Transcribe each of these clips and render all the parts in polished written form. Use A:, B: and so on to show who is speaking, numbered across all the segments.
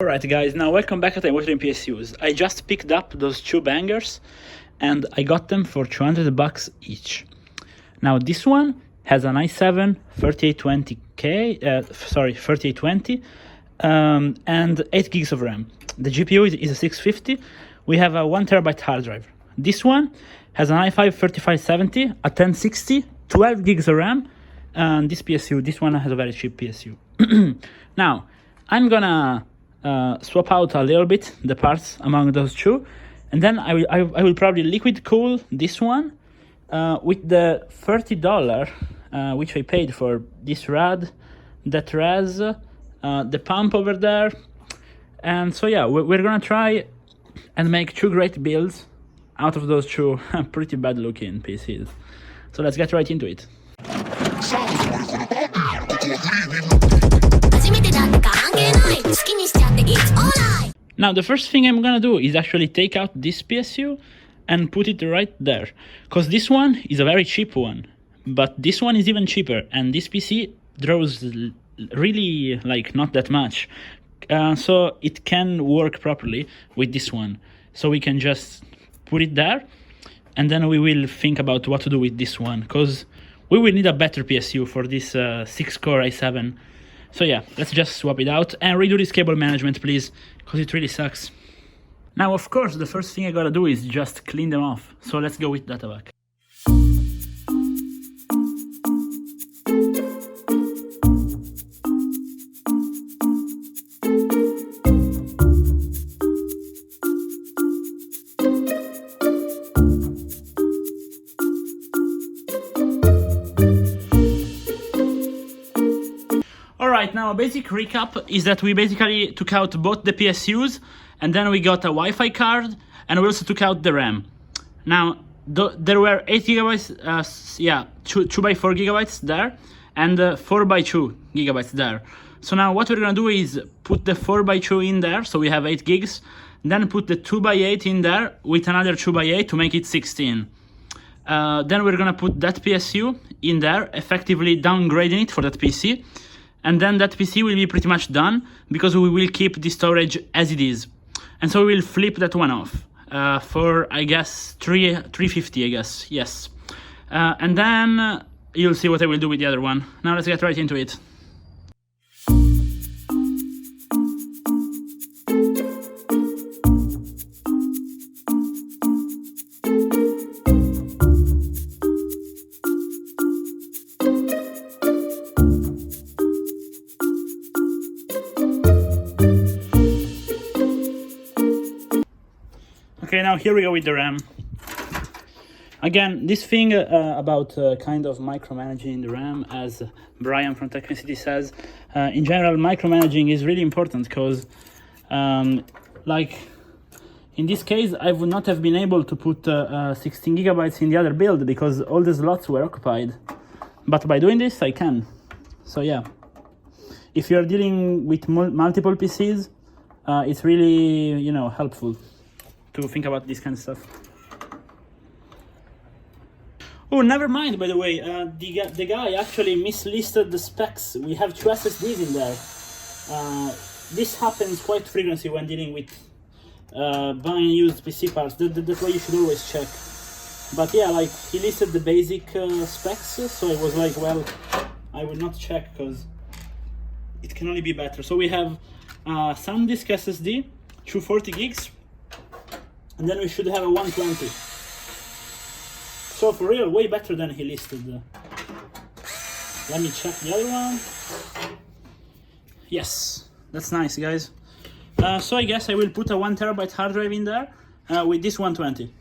A: Alright guys, now welcome back at ImWateringPSUs. I just picked up those two bangers and I got them for $200 each. Now this one has an i7 3820 and 8 gigs of RAM. The GPU is a 650. We have a 1TB hard drive. This one has an i5 3570, a 1060, 12 gigs of RAM, and this one has a very cheap PSU. Now, I'm gonna swap out a little bit the parts among those two, and then I will probably liquid cool this one with the $30 which I paid for this rad, that raz, the pump over there. And so yeah, we're gonna try and make two great builds out of those two pretty bad looking PCs. So let's get right into it. Now the first thing I'm gonna do is actually take out this PSU and put it right there, because this one is a very cheap one, but this one is even cheaper, and this PC draws really like not that much, so it can work properly with this one. So we can just put it there, and then we will think about what to do with this one, because we will need a better PSU for this 6-core i7. So yeah, let's just swap it out and redo this cable management, please, because it really sucks. Now, of course, the first thing I gotta do is just clean them off. So let's go with Datavac. Alright, now a basic recap is that we basically took out both the PSUs, and then we got a Wi-Fi card, and we also took out the RAM. Now, there were 8 gigabytes, 2x4 gigabytes there, and 4x2 gigabytes there. So now what we're gonna do is put the 4x2 in there, so we have 8 gigs, then put the 2x8 in there with another 2x8 to make it 16. Then we're gonna put that PSU in there, effectively downgrading it for that PC. And then that PC will be pretty much done, because we will keep the storage as it is. And so we will flip that one off for, I guess, $350, I guess, yes. And then you'll see what I will do with the other one. Now let's get right into it. Okay, now here we go with the RAM. Again, this thing about kind of micromanaging the RAM, as Brian from Technicity says, in general, micromanaging is really important, because like in this case, I would not have been able to put 16 gigabytes in the other build because all the slots were occupied. But by doing this, I can. So yeah, if you're dealing with multiple PCs, it's really, you know, helpful to think about this kind of stuff. Oh, never mind, by the way, the guy actually mislisted the specs. We have 2 SSDs in there. This happens quite frequently when dealing with buying used PC parts. That's why you should always check. But yeah, like, he listed the basic specs, so I was like, well, I will not check, because it can only be better. So we have SanDisk SSD, 240 gigs, and then we should have a 120. So for real, way better than he listed. Let me check the other one. Yes, that's nice, guys. So I guess I will put a 1TB hard drive in there with this 120.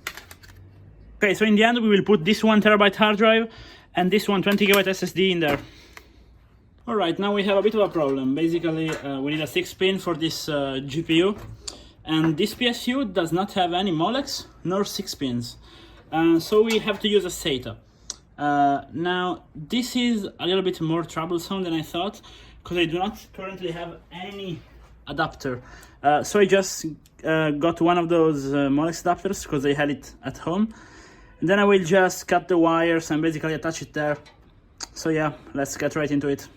A: Okay, so in the end we will put this 1TB hard drive and this 120GB SSD in there. Alright, now we have a bit of a problem. Basically, we need a 6-pin for this GPU. And this PSU does not have any Molex nor 6 pins. So we have to use a SATA. Now, this is a little bit more troublesome than I thought, because I do not currently have any adapter. So I just got one of those Molex adapters, because I had it at home. And then I will just cut the wires and basically attach it there. So yeah, let's get right into it.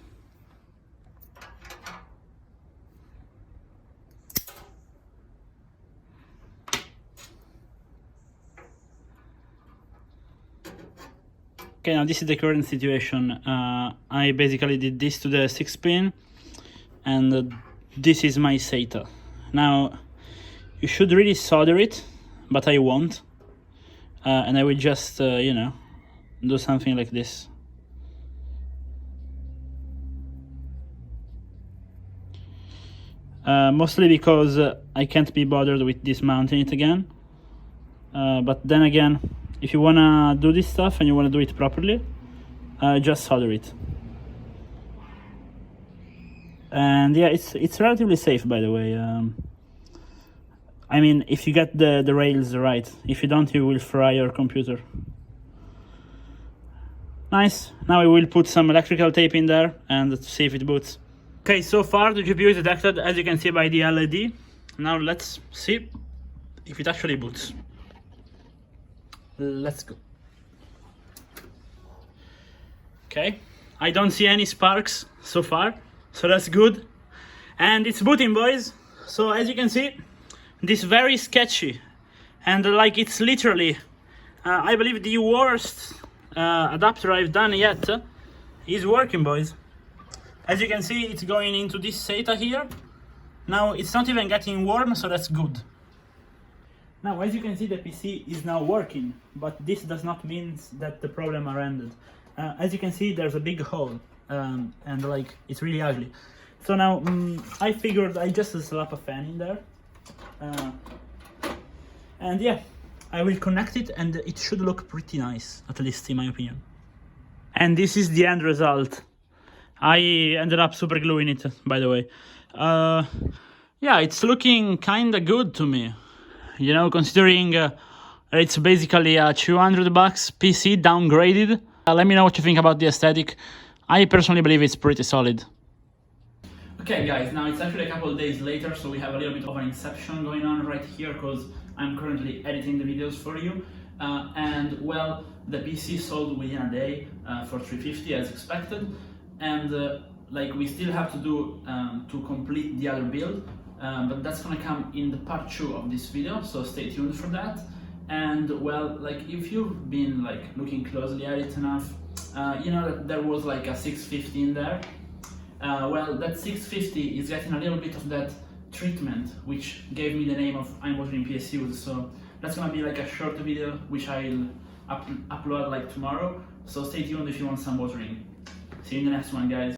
A: Okay, now this is the current situation. I basically did this to the 6-pin, and this is my SATA. Now, you should really solder it, but I won't. And I will just, you know, do something like this. Mostly because I can't be bothered with dismounting it again. But then again, if you wanna do this stuff and you wanna do it properly, just solder it. And yeah, it's relatively safe, by the way. I mean, if you get the rails right. If you don't, you will fry your computer. Nice. Now we will put some electrical tape in there and see if it boots. Okay, so far the GPU is detected, as you can see by the LED. Now let's see if it actually boots. Let's go. Okay, I don't see any sparks so far, so that's good. And it's booting, boys. So as you can see, this very sketchy, and like it's literally, I believe the worst adapter I've done yet is working, boys. As you can see, it's going into this SATA here. Now it's not even getting warm, so that's good. Now, as you can see, the PC is now working, but this does not mean that the problem are ended. As you can see, there's a big hole, and like it's really ugly. So now I figured I just slap a fan in there, and yeah, I will connect it, and it should look pretty nice, at least in my opinion. And this is the end result. I ended up super gluing it, by the way. Yeah, it's looking kinda good to me. You know, considering it's basically a $200 PC downgraded. Let me know what you think about the aesthetic. I personally believe it's pretty solid. Okay guys, now it's actually a couple of days later, so we have a little bit of an inception going on right here because I'm currently editing the videos for you. And well, the PC sold within a day for $350 as expected. And like we still have to do to complete the other build, but that's gonna come in the part 2 of this video, so stay tuned for that. And well, like if you've been like looking closely at it enough, you know that there was like a 650 in there. Well, that 650 is getting a little bit of that treatment, which gave me the name of ImWateringPSUs. So that's gonna be like a short video, which I'll upload like tomorrow. So stay tuned if you want some watering. See you in the next one, guys.